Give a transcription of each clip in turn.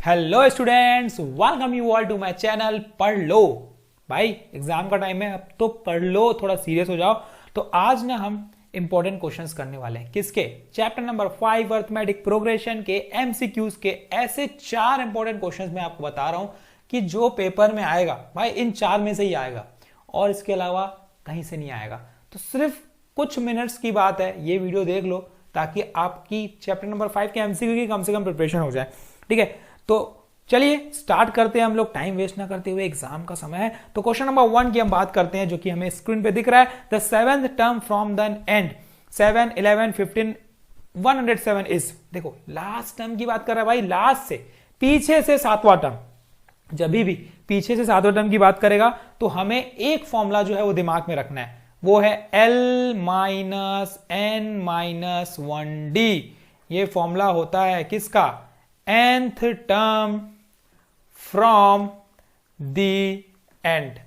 Hello students, welcome you all to my channel पढ़ लो। भाई एग्जाम का टाइम है, अब तो पढ़ लो, थोड़ा सीरियस हो जाओ। तो आज ना हम इंपॉर्टेंट क्वेश्चंस करने वाले हैं। किसके? चैप्टर नंबर 5 अर्थमेटिक प्रोग्रेशन के एमसीक्यूज के। ऐसे 4 इंपॉर्टेंट क्वेश्चंस मैं आपको बता रहा हूं कि जो पेपर में आएगा भाई इन 4 में से ही आएगा और इसके अलावा कहीं से नहीं आएगा। तो सिर्फ कुछ मिनट्स की बात है, ये वीडियो देख लो ताकि आपकी चैप्टर नंबर 5 के एमसीक्यू की कम से कम प्रिपरेशन हो जाए। ठीक है, तो चलिए स्टार्ट करते हैं हम लोग, टाइम वेस्ट ना करते हुए, एग्जाम का समय है। तो क्वेश्चन नंबर 1 की हम बात करते हैं जो कि हमें स्क्रीन पे दिख रहा है। The seventh term from the end 7, 11, 15, 107 is. देखो लास्ट टर्म की बात कर रहा है भाई, लास्ट से पीछे से 7वां टर्म। जब भी पीछे से 7वां टर्म की बात करेगा तो हमें एक फॉर्मूला जो है वो दिमाग में रखना है, वो है L minus N minus 1D। ये फॉर्मूला होता है किसका? nth term from the end.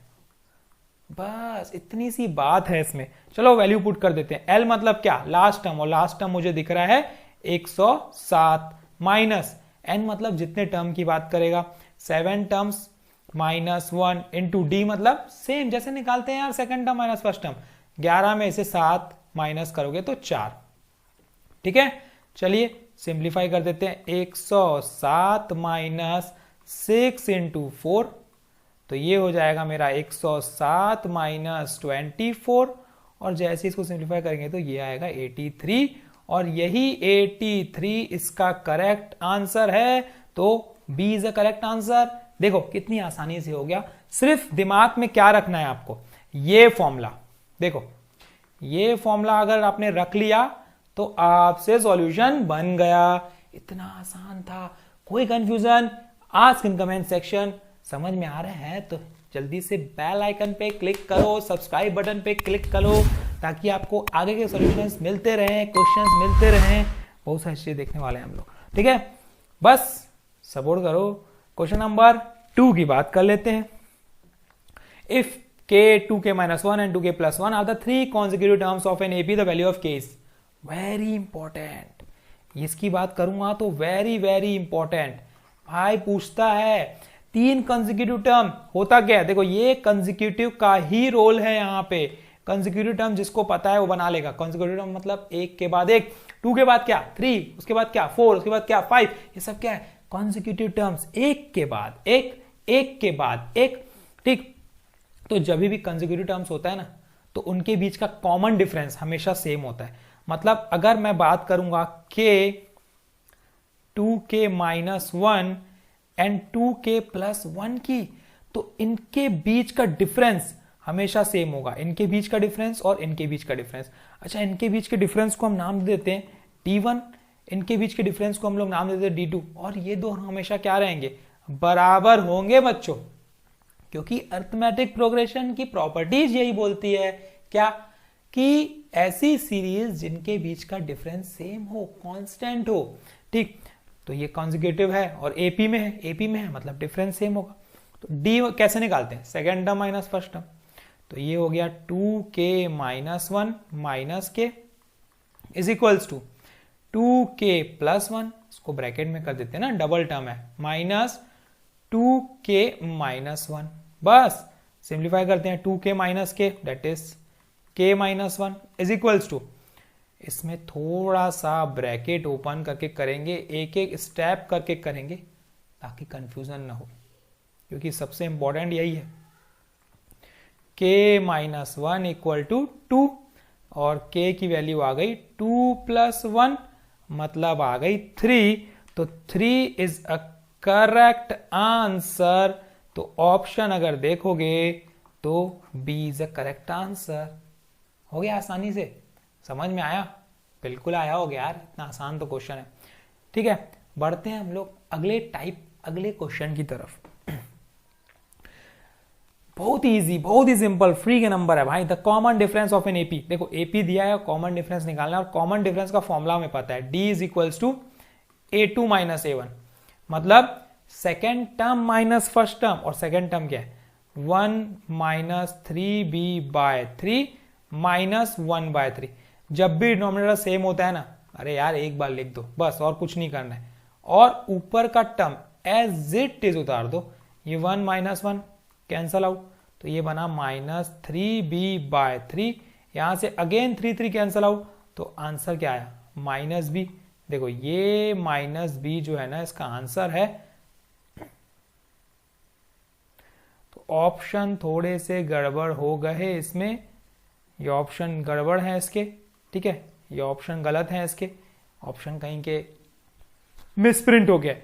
बस इतनी सी बात है इसमें। चलो वैल्यू पुट कर देते हैं। L मतलब क्या? लास्ट टर्म, और लास्ट टर्म मुझे दिख रहा है 107, माइनस n मतलब जितने टर्म की बात करेगा 7 टर्म्स माइनस 1 इंटू डी मतलब सेम जैसे निकालते हैं यार second term minus first term. 11 में से 7 माइनस करोगे तो 4। ठीक है, चलिए सिंप्लीफाई कर देते हैं। 107 माइनस 6 इंटू 4, तो ये हो जाएगा मेरा 107 माइनस 24, और जैसे इसको सिंप्लीफाई करेंगे तो ये आएगा 83, और यही 83 इसका करेक्ट आंसर है। तो B is a correct answer. देखो कितनी आसानी से हो गया। सिर्फ दिमाग में क्या रखना है आपको? ये फॉर्मूला। देखो ये फॉर्मूला अगर आपने रख लिया तो आपसे सॉल्यूशन बन गया। इतना आसान था। कोई confusion? Ask in comment section. समझ में आ रहा है तो जल्दी से बेल आइकन पे क्लिक करो, सब्सक्राइब बटन पे क्लिक करो, ताकि आपको आगे के सॉल्यूशंस मिलते रहें, क्वेश्चंस मिलते रहें। बहुत सारी चीजें देखने वाले हैं हम लोग। ठीक है, बस सपोर्ट करो। क्वेश्चन नंबर 2 की बात कर लेते हैं। If k 2k minus 1 and 2k plus 1 are the 3 consecutive terms of an AP, the value of k is very important। इसकी बात करूंगा तो वेरी वेरी इंपॉर्टेंट। भाई पूछता है 3 कंसेक्यूटिव टर्म होता क्या है? देखो ये कंसेक्यूटिव का ही रोल है यहाँ पे। कंसेक्यूटिव टर्म जिसको पता है वो बना लेगा। कंसेक्यूटिव टर्म मतलब एक के बाद एक, 2 के बाद क्या 3, उसके बाद क्या 4, उसके बाद क्या 5, ये सब क्या है? कंसेक्यूटिव टर्म्स, एक के बाद एक, एक के बाद एक। ठीक, तो जब भी कंसेक्यूटिव टर्म्स होता है ना तो उनके बीच का कॉमन डिफरेंस हमेशा सेम होता है। मतलब अगर मैं बात करूंगा k 2k minus 1 and 2k plus 1 की, तो इनके बीच का डिफरेंस हमेशा सेम होगा। इनके बीच का डिफरेंस और इनके बीच का डिफरेंस। अच्छा, इनके बीच के डिफरेंस को हम नाम देते हैं d1, इनके बीच के डिफरेंस को हम लोग नाम देते हैं d2, और ये दोनों हमेशा क्या रहेंगे? बराबर होंगे बच्चों, क्योंकि अर्थमेटिक प्रोग्रेशन की प्रॉपर्टीज यही बोलती है क्या? कि ऐसी सीरीज जिनके बीच का डिफरेंस सेम हो, कांस्टेंट हो। ठीक, तो ये कॉन्जिक्यूटिव है और एपी में है, एपी में है मतलब डिफरेंस सेम होगा। तो डी कैसे निकालते हैं? Second term minus first term. तो ये हो गया 2k minus 1 minus k is equals to 2k plus 1, इसको ब्रैकेट में कर देते हैं ना, डबल टर्म है, माइनस 2k माइनस 1। बस सिंप्लीफाई करते हैं 2k minus k, that is k minus 1 is equals to, इसमें थोड़ा सा ब्रैकेट ओपन करके करेंगे, एक एक स्टेप करके करेंगे ताकि कंफ्यूजन ना हो, क्योंकि सबसे इंपॉर्टेंट यही है। k माइनस 1 इक्वल टू 2, और k की वैल्यू आ गई 2 प्लस 1 मतलब आ गई 3। तो 3 इज अ करेक्ट आंसर। तो ऑप्शन अगर देखोगे तो B is a correct answer. हो गया आसानी से, समझ में आया? बिल्कुल आया हो गया यार, इतना आसान तो क्वेश्चन है। ठीक है, बढ़ते हैं हम लोग अगले क्वेश्चन की तरफ। बहुत ही बहुत ही सिंपल, फ्री के नंबर है भाई। The common difference of an AP. देखो एपी दिया है, कॉमन डिफरेंस निकालना है, और कॉमन डिफरेंस का फॉर्मूला हमें पता है, D is equals to A2 minus A1। मतलब second term minus first term, और सेकेंड टर्म क्या है? 1 minus 3b bye 3 minus 1 bye 3। जब भी डिनोमिनेटर सेम होता है ना, अरे यार एक बार लिख दो बस, और कुछ नहीं करना है। और ऊपर का टर्म एज इट इज उतार दो, ये 1 माइनस 1 कैंसल आउट, तो ये बना -3b/3, यहां से अगेन 3 कैंसल आउट, तो आंसर क्या आया -b। देखो ये -b जो है ना इसका आंसर है। तो ऑप्शन थोड़े से गड़बड़ हो गए इसमें, ये ऑप्शन गड़बड़ है इसके, ठीक है, ये ऑप्शन गलत है इसके, ऑप्शन कहीं के मिसप्रिंट हो गया,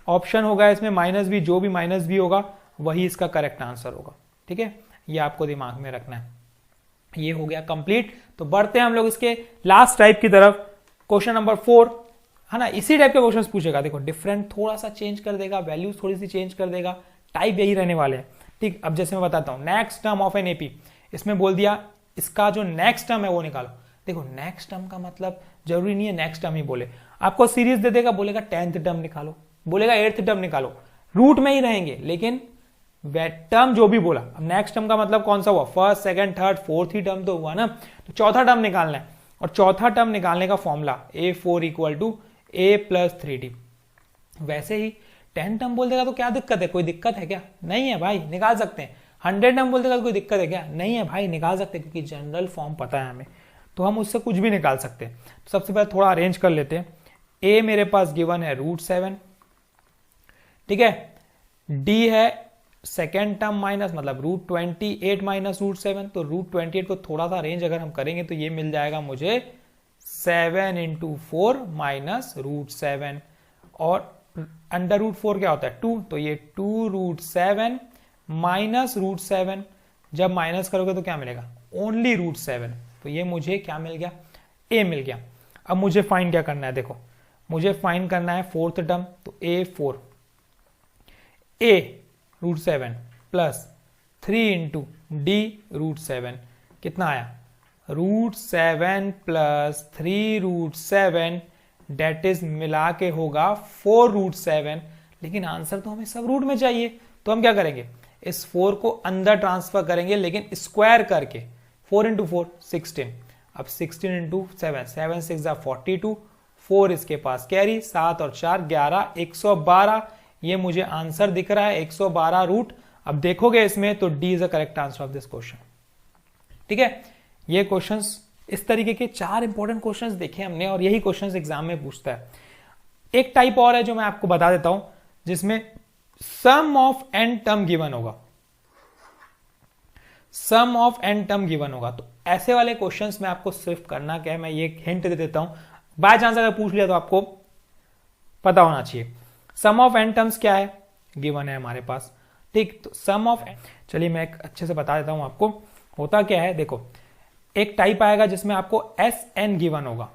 ऑप्शन होगा इसमें -b, जो भी -b होगा वही इसका करेक्ट आंसर होगा, ठीक है, ये आपको दिमाग में रखना है। ये हो गया कंप्लीट। तो बढ़ते हैं हम लोग इसके लास्ट टाइप की तरफ, क्वेश्चन नंबर 4 है ना, इसी टाइप के क्वेश्चंस पूछेगा। देखो डिफरेंट थोड़ा सा चेंज कर देगा, वैल्यूज थोड़ी सी चेंज कर देगा, टाइप यही रहने वाले हैं, ठीक। अब जैसे मैं बताता हूं, next term of an AP, इसमें बोल दिया इसका जो नेक्स्ट टर्म है वो निकालो। देखो नेक्स्ट टर्म का मतलब जरूरी नहीं है नेक्स्ट टर्म ही बोले, आपको सीरीज दे देगा, बोलेगा 10th टर्म निकालो, बोलेगा 8th टर्म निकालो, रूट में ही रहेंगे, लेकिन टर्म जो भी बोला। अब नेक्स्ट टर्म का मतलब कौन सा हुआ, फर्स्ट सेकंड थर्ड फोर्थ ही टर्म तो हुआ ना, तो चौथा टर्म निकालना है, और चौथा टर्म निकालने का फॉर्मूला A4 = A + 3D। वैसे ही 10 टर्म बोल देगा तो क्या दिक्कत है, कोई दिक्कत है क्या, नहीं है भाई, निकाल सकते हैं। 100 टर्म बोल देगा तो कोई दिक्कत है क्या, नहीं है भाई, निकाल सकते हैं, क्योंकि जनरल फॉर्म पता है हमें, तो हम उससे कुछ भी निकाल सकते हैं। तो सबसे पहले थोड़ा अरेंज कर लेते हैं। A मेरे पास गिवन है √7, ठीक है, D है सेकेंड टर्म माइनस मतलब √28 माइनस √7, तो √28 को थोड़ा सा अरेंज अगर हम करेंगे तो ये मिल जाएगा मुझे 7 × 4 माइनस √7, और √4 क्या होता है 2, तो ये 2√7 माइनस √7, जब माइनस करोगे तो क्या मिलेगा ओनली √7, तो ये मुझे क्या मिल गया, A मिल गया। अब मुझे फाइंड क्या करना है, देखो मुझे फाइंड करना है फोर्थ टर्म, तो A4 A √7 प्लस 3 × D √7 कितना आया, √7 प्लस 3√7 डेट इज मिला के होगा 4√7, लेकिन आंसर तो हमें सब रूट में चाहिए, तो हम क्या करेंगे, इस 4 को अंदर ट्रांसफर करेंगे, लेकिन स्क्वायर करके, 4 × 4 16, अब 16 × 7, 7 6 42, 4 इसके पास कैरी, 7 और 4 11, 112, ये मुझे आंसर दिख रहा है 112 रूट। अब देखोगे इसमें तो D is the correct answer of this question, ठीक है। ये क्वेश्चंस इस तरीके के 4 इंपॉर्टेंट क्वेश्चंस देखे हमने, और यही क्वेश्चंस एग्जाम में पूछता है। एक टाइप और है जो मैं आपको बता देता हूं, जिसमें सम ऑफ n टर्म गिवन होगा, सम ऑफ n टर्म गिवन होगा। तो ऐसे वाले क्वेश्चंस में आपको सिर्फ करना क्या है, मैं ये हिंट दे देता हूं, बाय चांस अगर पूछ लिया तो आपको पता होना चाहिए। सम ऑफ n टर्म्स क्या है, गिवन है हमारे पास, ठीक। तो सम ऑफ, चलिए मैं एक अच्छे से बता देता हूं आपको, होता क्या है, देखो एक टाइप आएगा जिसमें आपको Sn गिवन होगा,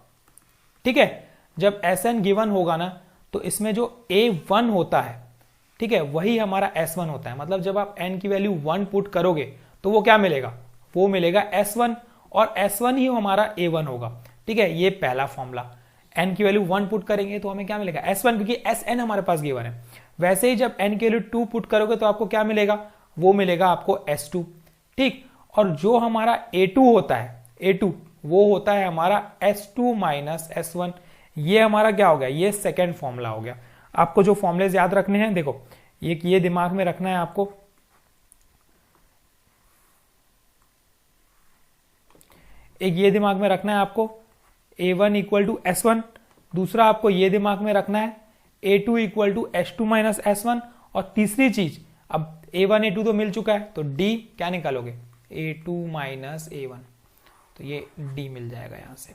ठीक है। जब Sn गिवन होगा ना, तो इसमें जो A1 होता है, ठीक है, वही हमारा S1 होता है। मतलब जब आप n की वैल्यू 1 पुट करोगे तो वो क्या मिलेगा, वो मिलेगा S1, और S1 ही हमारा A1 होगा, ठीक है। ये पहला फॉर्मूला, n की वैल्यू 1 पुट करेंगे तो हमें क्या मिलेगा S1, क्योंकि Sn हमारे पास गिवन है। वैसे ही जब n की वैल्यू 2 पुट करोगे तो आपको क्या मिलेगा, वो मिलेगा आपको S2, ठीक। और जो हमारा A2 होता है, A2 वो होता है हमारा S2 माइनस S1, ये हमारा क्या हो गया, ये सेकेंड फॉर्मूला हो गया। आपको जो फॉर्मूलेज याद रखने हैं, देखो एक ये दिमाग में रखना है आपको, एक ये दिमाग में रखना है आपको, A1 = S1, दूसरा आपको ये दिमाग में रखना है A2 = S2 माइनस S1, और तीसरी चीज, अब A1 A2 तो मिल चुका है, तो D क्या निकालोगे, A2 माइनस A1, तो ये D मिल जाएगा यहां से।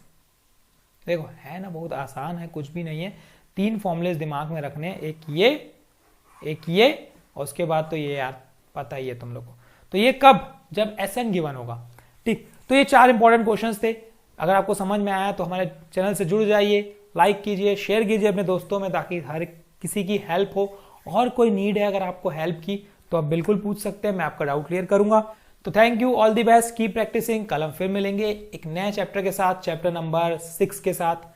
देखो है ना, बहुत आसान है, कुछ भी नहीं है। 3 फॉर्मूलेज दिमाग में रखने हैं, एक ये और उसके बाद तो ये यार पता ही है तुम लोग को। तो ये कब, जब Sn गिवन होगा, ठीक। तो ये 4 इंपॉर्टेंट क्वेश्चंस थे। अगर आपको समझ में आया तो हमारे चैनल से जुड़ जाइए, लाइक कीजिए, शेयर कीजिए अपने दोस्तों में, ताकि हर किसी की हेल्प हो। और कोई नीड है अगर आपको हेल्प की तो आप बिल्कुल पूछ सकते हैं, मैं आपका डाउट क्लियर करूंगा। तो thank you, all the best, keep practicing. कल हम फिर मिलेंगे एक नए चैप्टर के साथ, चैप्टर नंबर 6 के साथ।